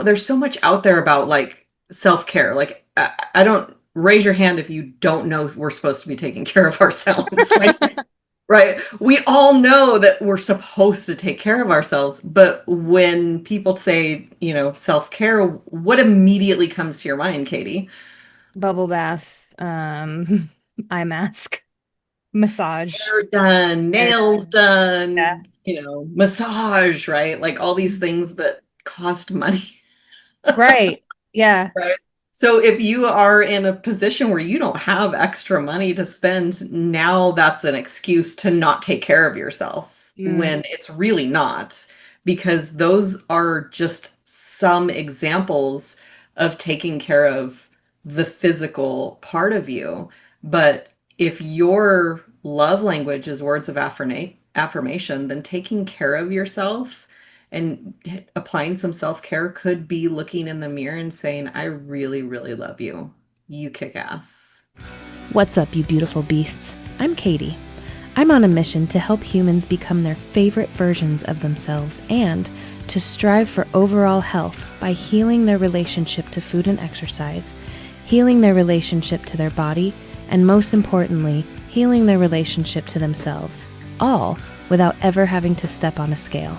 there's so much out there about like self-care. Like I don't raise your hand if you don't know we're supposed to be taking care of ourselves. Like, right? We all know that we're supposed to take care of ourselves, but when people say, self-care, what immediately comes to your mind, Katie? Bubble bath, eye mask, massage. Hair done, Hair nails done. Yeah. done, massage, right? Like all these Mhm. things that cost money. Right. Yeah. Right. So if you are in a position where you don't have extra money to spend, now that's an excuse to not take care of yourself Mm. when it's really not, because those are just some examples of taking care of the physical part of you. But if your love language is words of affirmation, then taking care of yourself and applying some self-care could be looking in the mirror and saying, I really, really love you. You kick ass. What's up, you beautiful beasts? I'm Katie. I'm on a mission to help humans become their favorite versions of themselves and to strive for overall health by healing their relationship to food and exercise, healing their relationship to their body, and most importantly, healing their relationship to themselves, all without ever having to step on a scale.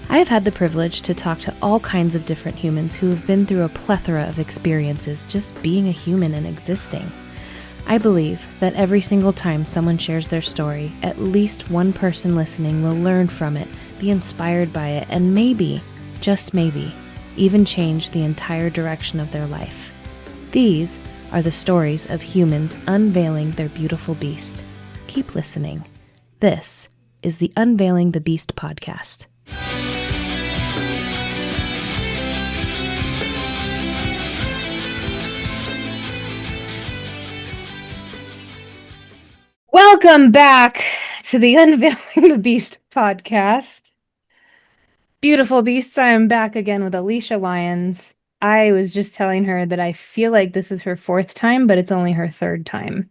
I have had the privilege to talk to all kinds of different humans who have been through a plethora of experiences just being a human and existing. I believe that every single time someone shares their story, at least one person listening will learn from it, be inspired by it, and maybe, just maybe, even change the entire direction of their life. These are the stories of humans unveiling their beautiful beast. Keep listening. This is the Unveiling the Beast podcast. Welcome back to the Unveiling the Beast podcast. Beautiful beasts, I am back again with Alysia Lyons. I was just telling her that I feel like this is her fourth time, but it's only her third time.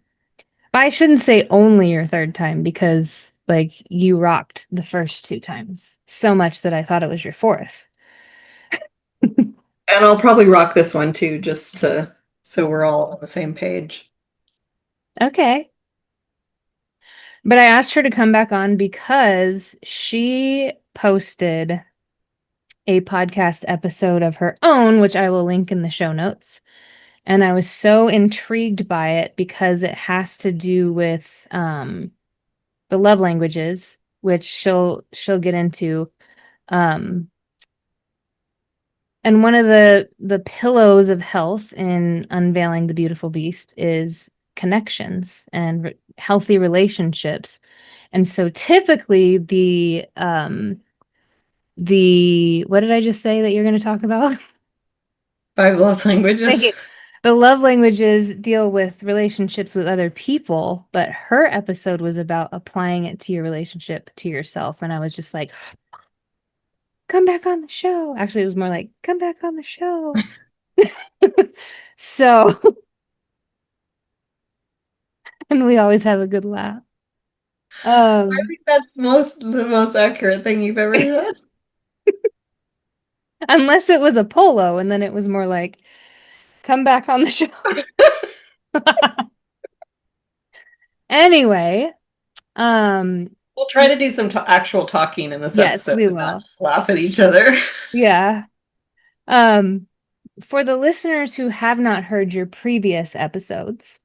But I shouldn't say only your third time because, like, you rocked the first two times so much that I thought it was your fourth. And I'll probably rock this one too, just to so we're all on the same page. Okay. But I asked her to come back on because she posted a podcast episode of her own, which I will link in the show notes. And I was so intrigued by it because it has to do with the love languages, which she'll get into. Um, and one of the pillows of health in unveiling the beautiful beast is connections and healthy relationships. And so typically the what did I just say that you're going to talk about? 5 love Thank languages. you. The love languages deal with relationships with other people, but her episode was about applying it to your relationship to yourself. And I was just like, come back on the show. Actually, it was more like, come back on the show. So, and we always have a good laugh. I Um, think that's the most accurate thing you've ever said. unless it was a polo, and then it was more like, come back on the show. Anyway, um, We'll try to do some actual talking in this yes, episode we and not will. just laugh at each other. Yeah. Um, For the listeners who have not heard your previous episodes,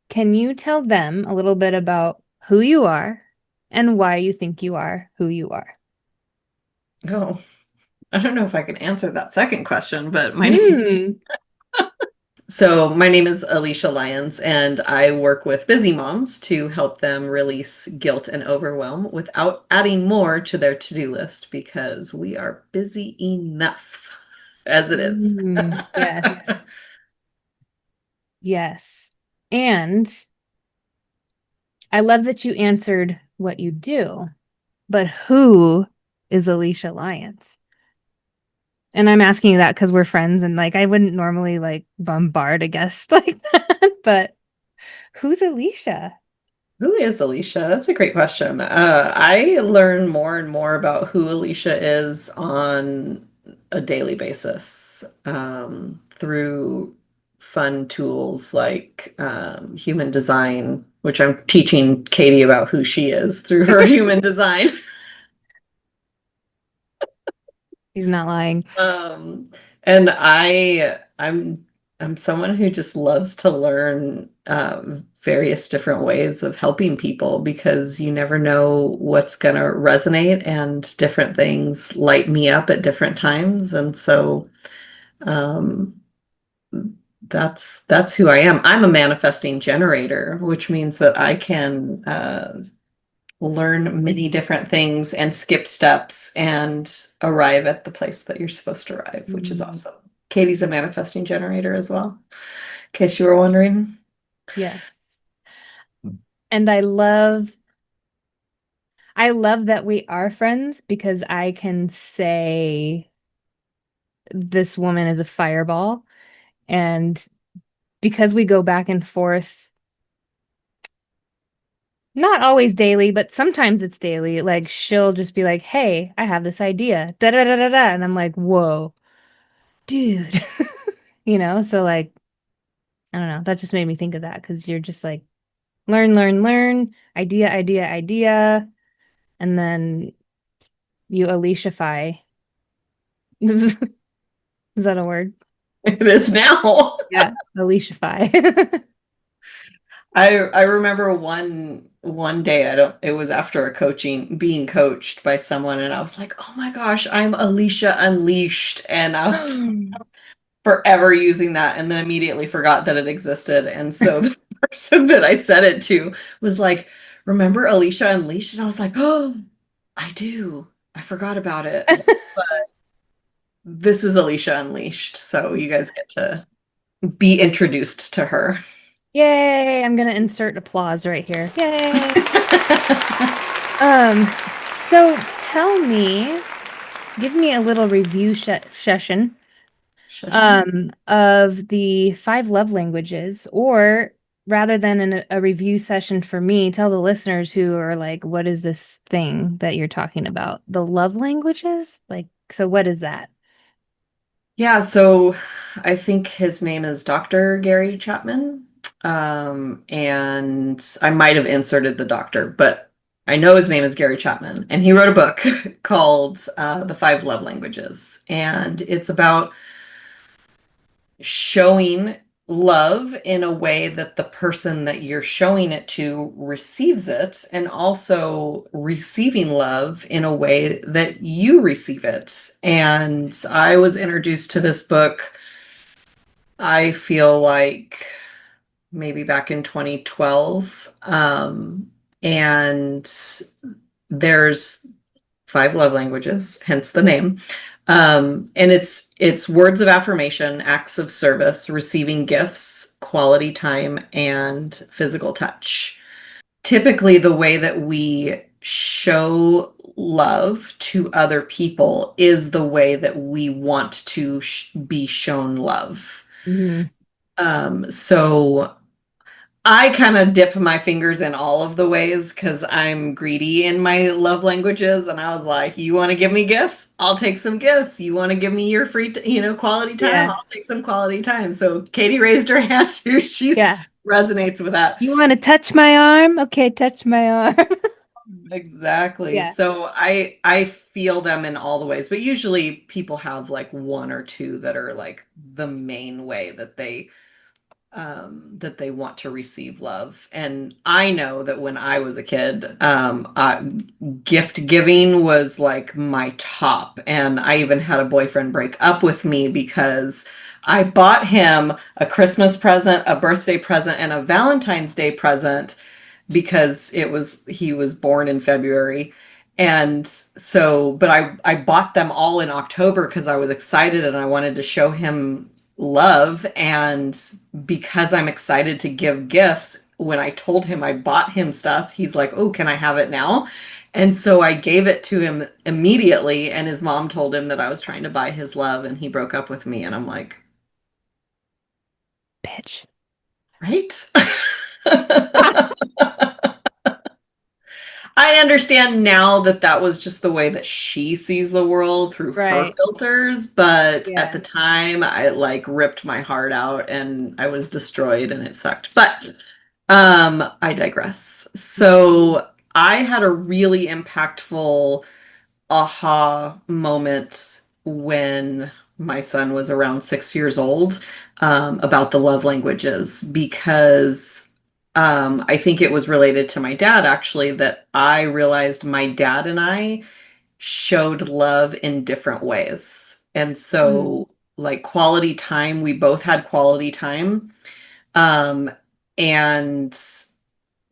can you tell them a little bit about who you are and why you think you are who you are? Oh, I don't know if I can answer that second question, but Hmm. my name is Alysia Lyons, and I work with busy moms to help them release guilt and overwhelm without adding more to their to-do list because we are busy enough as it is. Yes. Yes. And I love that you answered what you do, but who is Alicia Lyons? And I'm asking you that because we're friends and like I wouldn't normally like bombard a guest like that, but who's Alicia? Who is Alicia? That's a great question. I learn more and more about who Alicia is on a daily basis through fun tools like human design, which I'm teaching Katie about who she is through her human design. He's not lying. Um, and I'm someone who just loves to learn various different ways of helping people because you never know what's gonna resonate and different things light me up at different times. And so um, that's who I am. I'm a manifesting generator, which means that I can learn many different things and skip steps and arrive at the place that you're supposed to arrive, which is Mm, awesome. Katie's a manifesting generator as well, in case you were wondering. yes. And I love that we are friends because I can say this woman is a fireball. And because we go back and forth, not always daily, but sometimes it's daily, like she'll just be like, "Hey, I have this idea." Da da da da da. And I'm like, "Whoa, dude." So like, I don't know, that just made me think of that because you're just like learn, learn, learn, idea, idea, idea, and then you Aliciafy. Is that a word? It is now. Yeah, Aliciafy. I remember one day, I don't it was after a coaching being coached by someone and I was like, "Oh my gosh, I'm Alysia Unleashed." And I was forever using that and then immediately forgot that it existed. And so the person that I said it to was like, "Remember Alysia Unleashed?" And I was like, "Oh, I do. I forgot about it." But this is Alysia Unleashed, so you guys get to be introduced to her. Yay, I'm gonna insert applause right here. Yay. Um, so tell me, give me a little review session Session. of the five love languages, or rather than a review session for me, tell the listeners who are like, what is this thing that you're talking about? The love languages? Like, so what is that? Yeah, so I think his name is Dr. Gary Chapman. And I might have inserted the doctor, but I know his name is Gary Chapman. And he wrote a book called The Five Love Languages. And it's about showing love in a way that the person that you're showing it to receives it, and also receiving love in a way that you receive it. And I was introduced to this book, I feel like maybe back in 2012. And there's five love languages, hence the name. And it's words of affirmation, acts of service, receiving gifts, quality time, and physical touch. Typically, the way that we show love to other people is the way that we want to be shown love. Hmm. So I kind of dip my fingers in all of the ways because I'm greedy in my love languages. And I was like, you want to give me gifts? I'll take some gifts. You want to give me your free, quality time? Yeah. I'll take some quality time. So Katie raised her hand too. She's Yeah. resonates with that. You want to touch my arm? Okay, touch my arm. Exactly. Yeah. So I feel them in all the ways, but usually people have like one or two that are like the main way that they want to receive love. And I know that when I was a kid, gift giving was like my top. And I even had a boyfriend break up with me because I bought him a Christmas present, a birthday present, and a Valentine's Day present because he was born in February. And so, but I bought them all in October because I was excited and I wanted to show him love. And because I'm excited to give gifts, when I told him I bought him stuff, he's like, "Oh, can I have it now?" And so I gave it to him immediately. And his mom told him that I was trying to buy his love and he broke up with me. And I'm like, Bitch. right? I understand now that that was just the way that she sees the world through her Right. filters, but at Yeah. the time I like ripped my heart out and I was destroyed and it sucked. But I digress. So I had a really impactful aha moment when my son was around 6 years old, about the love languages because I think it was related to my dad actually that I realized my dad and I showed love in different ways. And Mm. so, like quality time, we both had quality time. Um, and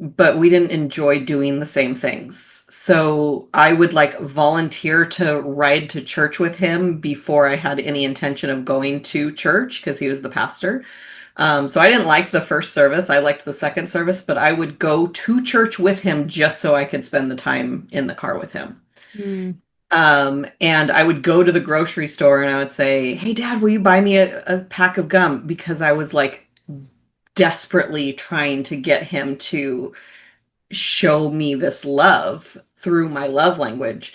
but we didn't enjoy doing the same things. So I would like volunteer to ride to church with him before I had any intention of going to church because he was the pastor. So I didn't like the first service. I liked the second service, but I would go to church with him just so I could spend the time in the car with him. Mm. And I would go to the grocery store and I would say, "Hey, Dad, will you buy me a pack of gum?" Because I was like desperately trying to get him to show me this love through my love language,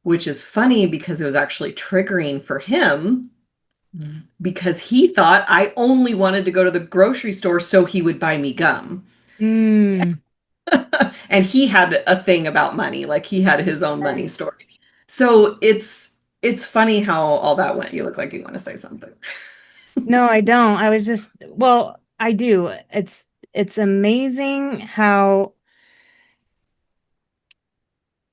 which is funny because it was actually triggering for him because he thought I only wanted to go to the grocery store so he would buy me gum. Mm. And he had a thing about money, like he had his own money Right. story. So it's funny how all that went. You look like you want to say something. No, I don't. I was just, well, I do. It's amazing how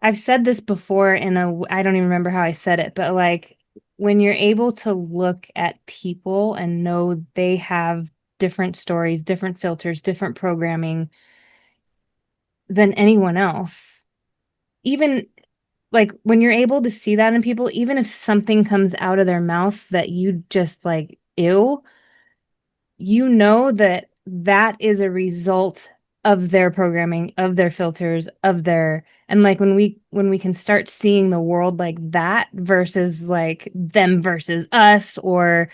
I've said this before in a, I don't even remember how I said it, but like when you're able to look at people and know they have different stories, different filters, different programming than anyone else, even like when you're able to see that in people, even if something comes out of their mouth that you just like, ew, you know that that is a result of their programming, of their filters, of their, and like when we can start seeing the world like that versus like them versus us or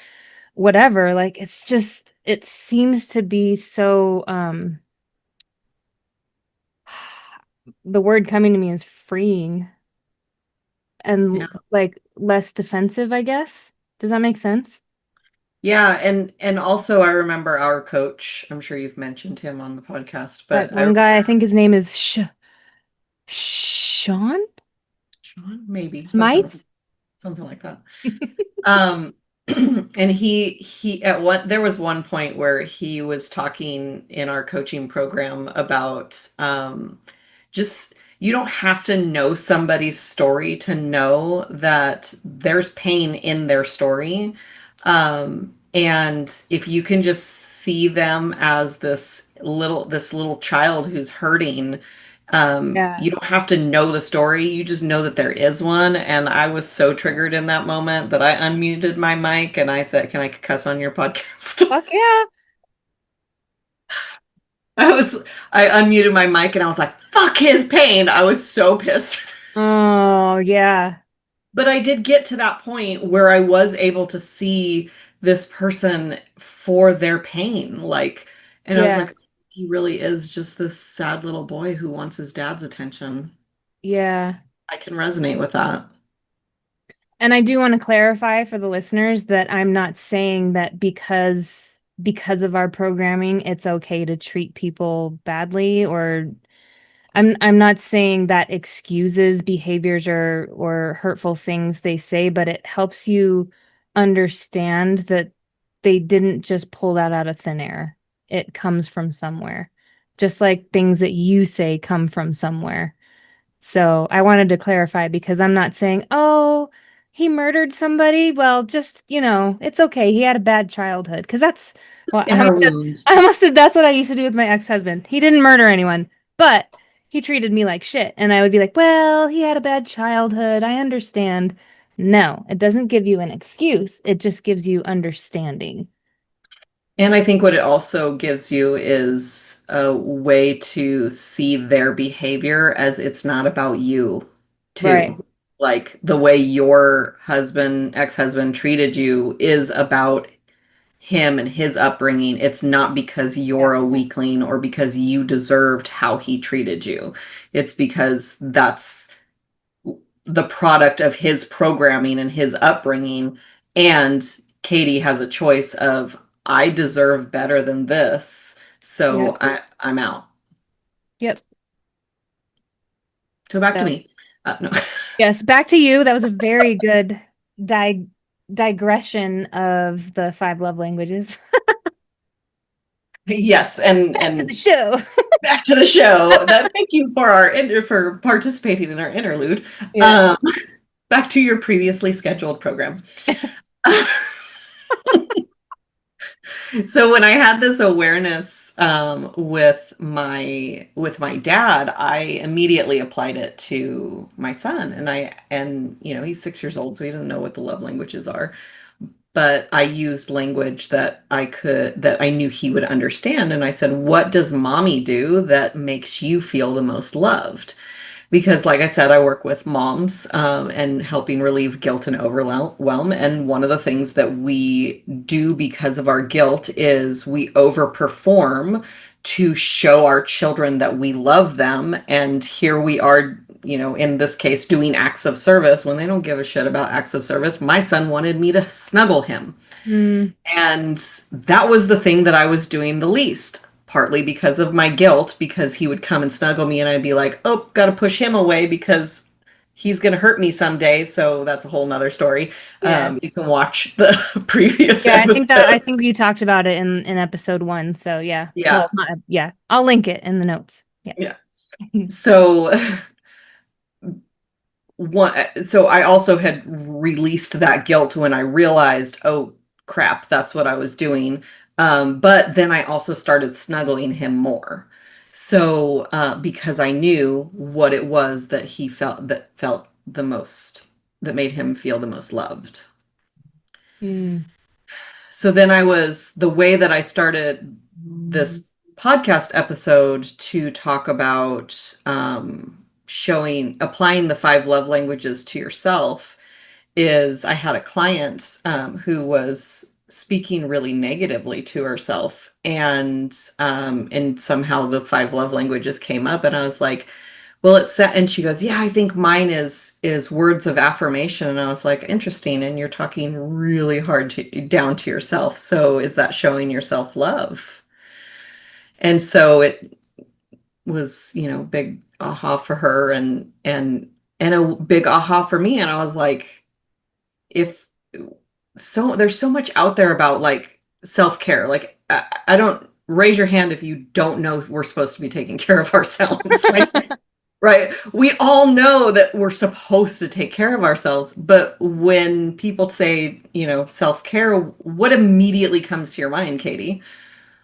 whatever, like it's just it seems to be so the word coming to me is freeing Yeah. and like less defensive, I guess. Does that make sense? Yeah, and also I remember our coach, I'm sure you've mentioned him on the podcast, That but I one guy, I remember think his name is Sean Sean, maybe Smythe. something like that. Um, and he at one there was one point where he was talking in our coaching program about just you don't have to know somebody's story to know that there's pain in their story. And if you can just see them as this little child who's hurting, Yeah. you don't have to know the story. You just know that there is one. And I was so triggered in that moment that I unmuted my mic and I said, "Can I cuss on your podcast?" Fuck yeah. I was, I unmuted my mic and I was like, "Fuck his pain." I was so pissed. Oh, yeah. But I did get to that point where I was able to see this person for their pain. Like, and I was Yeah. like, he really is just this sad little boy who wants his dad's attention. Yeah. I can resonate with that. And I do want to clarify for the listeners that I'm not saying that because of our programming, it's okay to treat people badly or I'm not saying that excuses behaviors or hurtful things they say, but it helps you understand that they didn't just pull that out of thin air. It comes from somewhere. Just like things that you say come from somewhere. So I wanted to clarify because I'm not saying, oh, he murdered somebody. Well, just, it's okay. He had a bad childhood. Because that's, well, In our wound. I almost said that's what I used to do with my ex-husband. He didn't murder anyone, but he treated me like shit. And I would be like, well, he had a bad childhood. I understand. No, it doesn't give you an excuse. It just gives you understanding. And I think what it also gives you is a way to see their behavior as it's not about you, Right. too. Like the way your husband, ex-husband treated you is about him and his upbringing. It's not because Yeah. you're a weakling or because you deserved how he treated you. It's because that's the product of his programming and his upbringing. And Katie has a choice of, I deserve better than this. Yeah. So I'm out. Yep. So back to So, me. No. yes, back to you. That was a very good dig digression of the five love languages. Yes, Back to the and show. back to the show. Thank you for for participating in our interlude. Yeah. Um, back to your previously scheduled program. So when I had this awareness with my dad, I immediately applied it to my son, and he's 6 years old, so he doesn't know what the love languages are. But I used language that I knew he would understand, and I said, "What does mommy do that makes you feel the most loved?" Because, like I said, I work with moms and helping relieve guilt and overwhelm. And one of the things that we do because of our guilt is we overperform to show our children that we love them. And here we are, in this case, doing acts of service when they don't give a shit about acts of service. My son wanted me to snuggle him. Mm, And that was the thing that I was doing the least, partly because of my guilt, because he would come and snuggle me and I'd be like, oh, got to push him away because he's going to hurt me someday. So that's a whole nother story. yeah. You can watch the previous Yeah, I think episodes. you talked about it in episode one. So yeah. Yeah. Well, yeah. I'll link it in the notes. Yeah. Yeah. So so I also had released that guilt when I realized, oh crap, that's what I was doing. But then I also started snuggling him more. So because I knew what it was that he felt the most, that made him feel the most loved. Mm. So then the way that I started this podcast episode to talk about applying the five love languages to yourself is I had a client who was speaking really negatively to herself, and somehow the five love languages came up, and I was like, well, it's set, and she goes, yeah, I think mine is words of affirmation, and I was like, interesting, and you're talking really hard down to yourself, so is that showing yourself love? And so it was, big aha for her, and a big aha for me, and I was like, if there's so much out there about like self-care. Like I don't raise your hand if you don't know we're supposed to be taking care of ourselves. Like, right? We all know that we're supposed to take care of ourselves, but when people say, self-care, what immediately comes to your mind, Katie?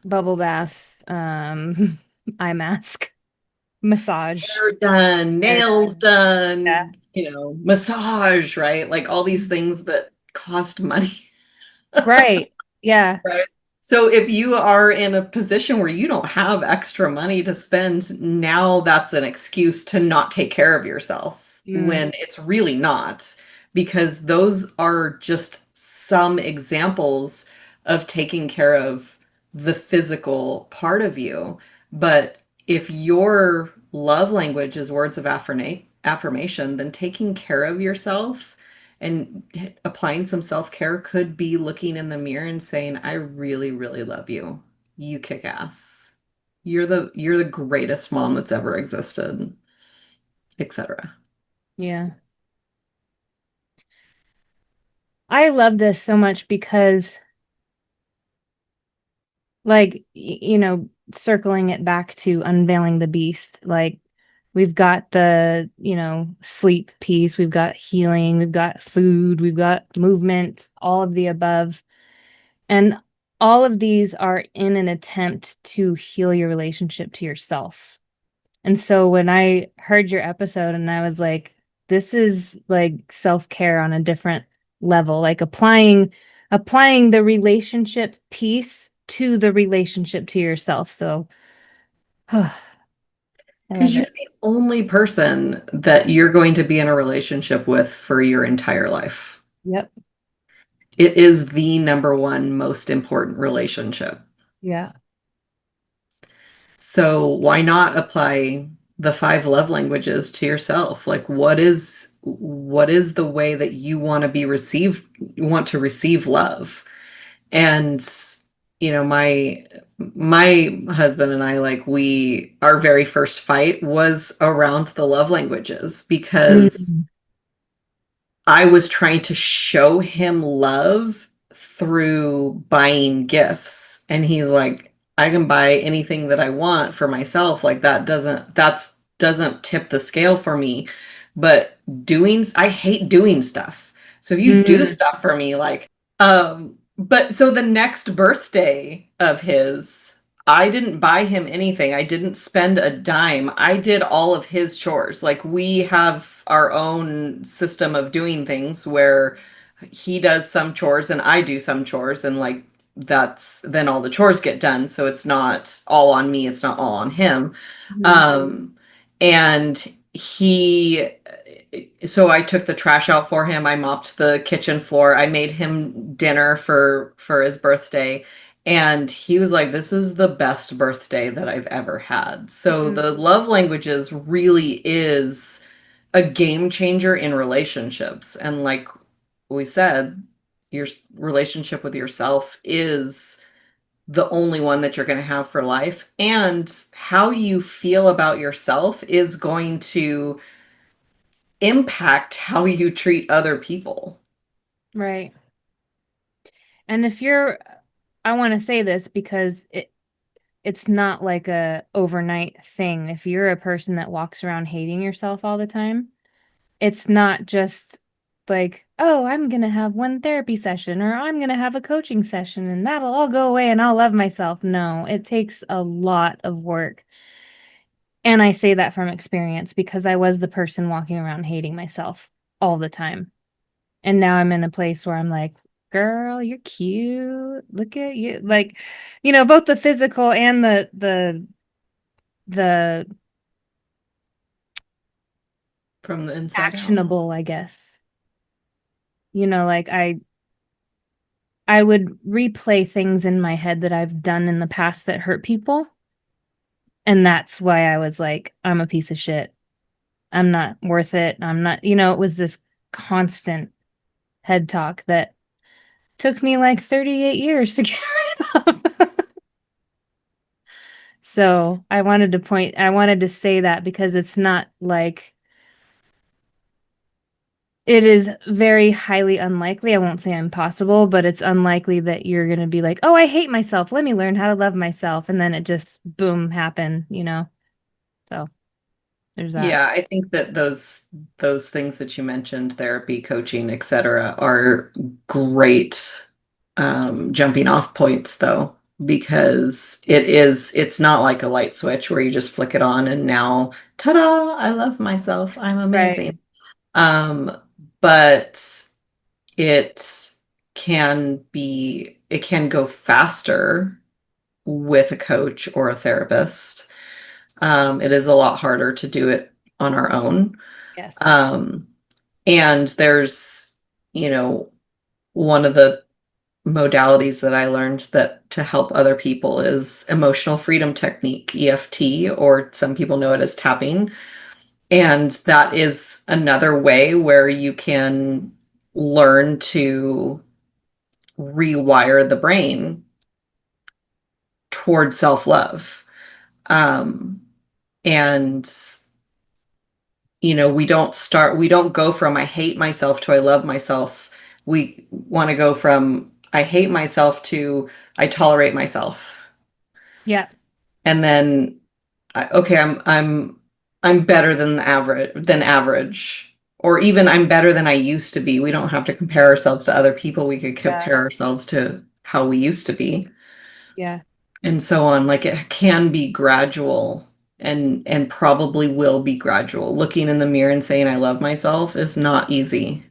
Bubble bath, eye mask, massage. Hair done, Hair nails done. Yeah. done, massage, right? Like all these things that cost money. Right. Yeah. Right. So if you are in a position where you don't have extra money to spend, now that's an excuse to not take care of yourself Mm, when it's really not, because those are just some examples of taking care of the physical part of you. But if your love language is words of affirmation, then taking care of yourself and applying some self-care could be looking in the mirror and saying, I really, really love you. You kick ass. You're the greatest mom that's ever existed, etc. yeah. I love this so much because like circling it back to unveiling the beast, like we've got the sleep piece, we've got healing, we've got food, we've got movement, all of the above, and all of these are in an attempt to heal your relationship to yourself. And so when I heard your episode and I was like, this is like self-care on a different level, like applying the relationship piece to the relationship to yourself. So I Because love you're it. the only person that you're going to be in a relationship with for your entire life. Yep. It is the number one most important relationship. Yeah. So why not apply the five love languages to yourself? Like what is the way that you want to be received, want to receive love? And my husband and I, like, we our very first fight was around the love languages because Mm. I was trying to show him love through buying gifts. And he's like, I can buy anything that I want for myself. Like that doesn't tip the scale for me. But I hate doing stuff. So if you do Mm. stuff for me, like, but so the next birthday of his, I didn't buy him anything. I didn't spend a dime. I did all of his chores. Like, we have our own system of doing things where he does some chores and I do some chores, and like that's then all the chores get done. So it's not all on me, it's not all on him. Mhm. Um, and he so I took the trash out for him. I mopped the kitchen floor. I made him dinner for his birthday. And he was like, "This is the best birthday that I've ever had." So Mm. the love languages really is a game changer in relationships. And like we said, your relationship with yourself is the only one that you're going to have for life. And how you feel about yourself is going to impact how you treat other people. Right. And if you're, I want to say this because it's not like a overnight thing. If you're a person that walks around hating yourself all the time, it's not just like, oh, I'm gonna have one therapy session or I'm gonna have a coaching session and that'll all go away and I'll love myself. No, it takes a lot of work. And I say that from experience because I was the person walking around hating myself all the time. And now I'm in a place where I'm like, girl, you're cute. Look at you. Like, both the physical and the From the inside out. actionable, I guess. Like I would replay things in my head that I've done in the past that hurt people. And that's why I was like, I'm a piece of shit. I'm not worth it. I'm not, it was this constant head talk that took me like 38 years to get rid of. So I wanted to say that because it's not like it is very highly unlikely. I won't say impossible, but it's unlikely that you're going to be like, oh, I hate myself. Let me learn how to love myself. And then it just boom happen. So there's that. Yeah, I think that those things that you mentioned, therapy, coaching, etc., are great jumping off points though, because it's not like a light switch where you just flick it on and now, ta-da, I love myself. I'm Right. amazing. Um, but it it can go faster with a coach or a therapist. It is a lot harder to do it on our own. Yes. Um, and there's, you know, one of the modalities that I learned that to help other people is emotional freedom technique, EFT, or some people know it as tapping. And that is another way where you can learn to rewire the brain toward self-love. Um, and we don't go from I hate myself to I love myself. We want to go from I hate myself to I tolerate myself. Yeah. And then okay, I'm better than average, or even I'm better than I used to be. We don't have to compare ourselves to other people. We could Yeah. compare ourselves to how we used to be, Yeah. and so on. Like, it can be gradual, and probably will be gradual. Looking in the mirror and saying I love myself is not easy,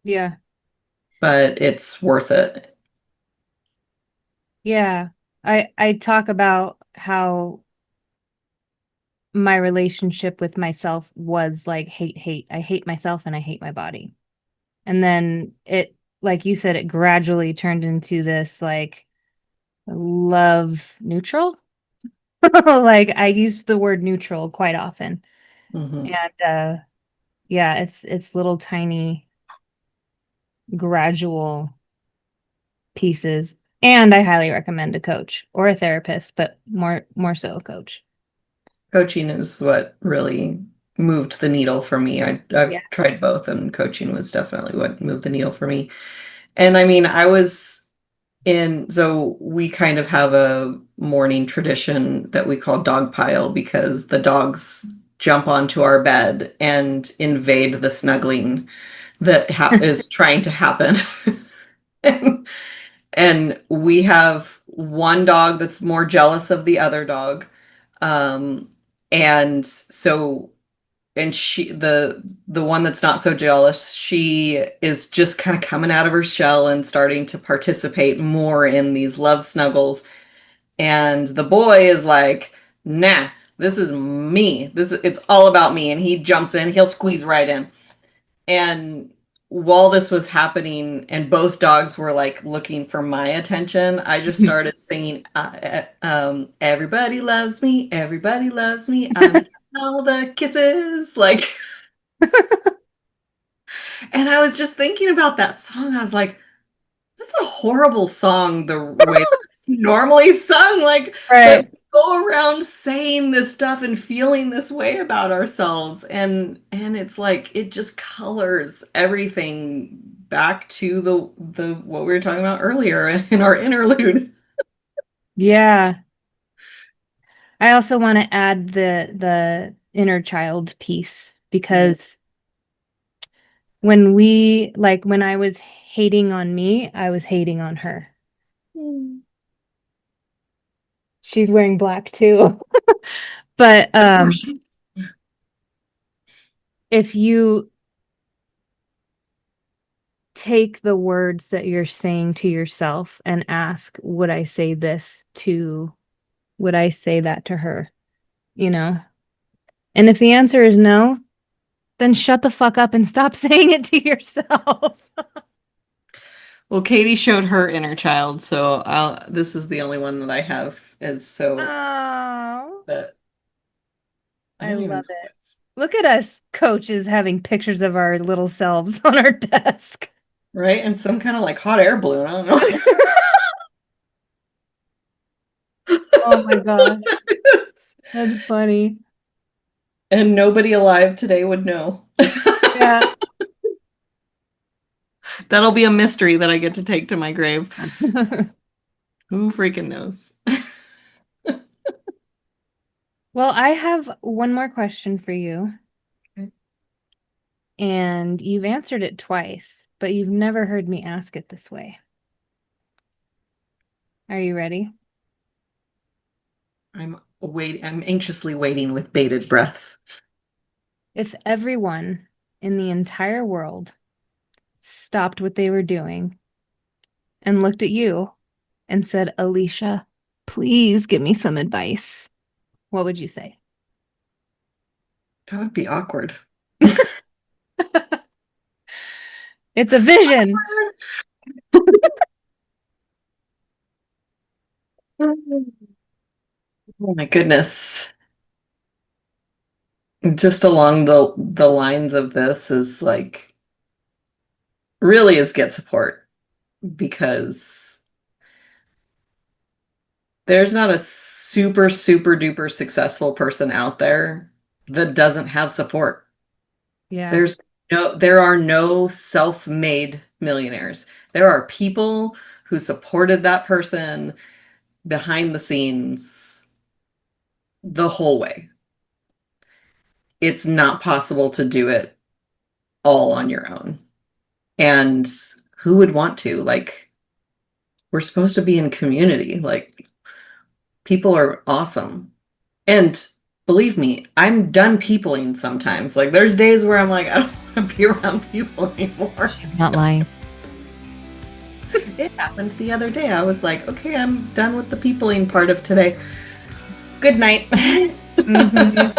Yeah. but it's worth it. Yeah. I talk about how my relationship with myself was like hate, hate. I hate myself and I hate my body. And then like you said, it gradually turned into this like love neutral. Like I use the word neutral quite often. Hmm. And yeah, it's little tiny gradual pieces. And I highly recommend a coach or a therapist, but more so a coach. Coaching is what really moved the needle for me. I've Yeah. tried both, and coaching was definitely what moved the needle for me. And I mean, I was so we kind of have a morning tradition that we call dog pile because the dogs jump onto our bed and invade the snuggling that is trying to happen. And, and we have one dog that's more jealous of the other dog. Um, and so and the one that's not so jealous, she is just kind of coming out of her shell and starting to participate more in these love snuggles. And the boy is like, nah, this is me. It's all about me. And he jumps in, he'll squeeze right in. And while this was happening and both dogs were like looking for my attention, I just started singing, everybody loves me, I'm getting all the kisses. Like, and I was just thinking about that song. I was like, that's a horrible song, the way that it's normally sung. Like, that Right. we go around saying this stuff and feeling this way about ourselves. And it's like it just colors everything back to the what we were talking about earlier in our interlude. Yeah. I also want to add the inner child piece Mhm. because when I was hating on me, I was hating on her. She's wearing black too. But Of course. if you take the words that you're saying to yourself and ask, would I say that to her? You know? And if the answer is no, then shut the fuck up and stop saying it to yourself. Well, Katie showed her inner child, so this is the only one that I have is so Oh, that I I don't even love know it. what's Look at us coaches having pictures of our little selves on our desk. right, and some kind of like hot air balloon. I don't know. Oh my gosh, that's funny. And nobody alive today would know. Yeah. That'll be a mystery that I get to take to my grave. Who freaking knows? Well, I have one more question for you, Okay. and you've answered it twice, but you've never heard me ask it this way. Are you ready? I'm anxiously waiting with bated breath. If everyone in the entire world stopped what they were doing and looked at you and said, Alysia, please give me some advice, what would you say? That would be awkward. It's a vision. Oh my goodness. Just along the lines of this is like really is get support because there's not a super duper successful person out there that doesn't have support. Yeah. There are no self-made millionaires. There are people who supported that person behind the scenes the whole way. It's not possible to do it all on your own. And who would want to? Like, we're supposed to be in community. Like, people are awesome. And believe me, I'm done peopling sometimes. Like, there's days where I'm like, I don't want to be around people anymore. She's not lying. It happened the other day. I was like, okay, I'm done with the peopling part of today. Good night. Mhm.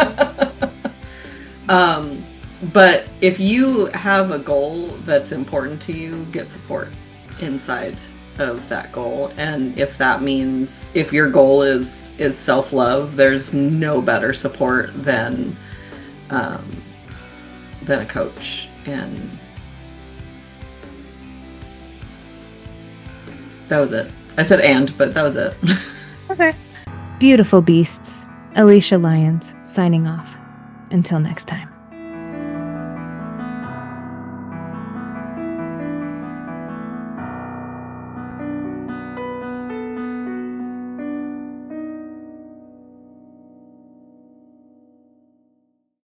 um, But if you have a goal that's important to you, get support inside of that goal. And if that means if your goal is self-love, there's no better support um, than a coach. And that was it. I said but that was it. Okay. Beautiful beasts. Alysia Lyons, signing off. Until next time.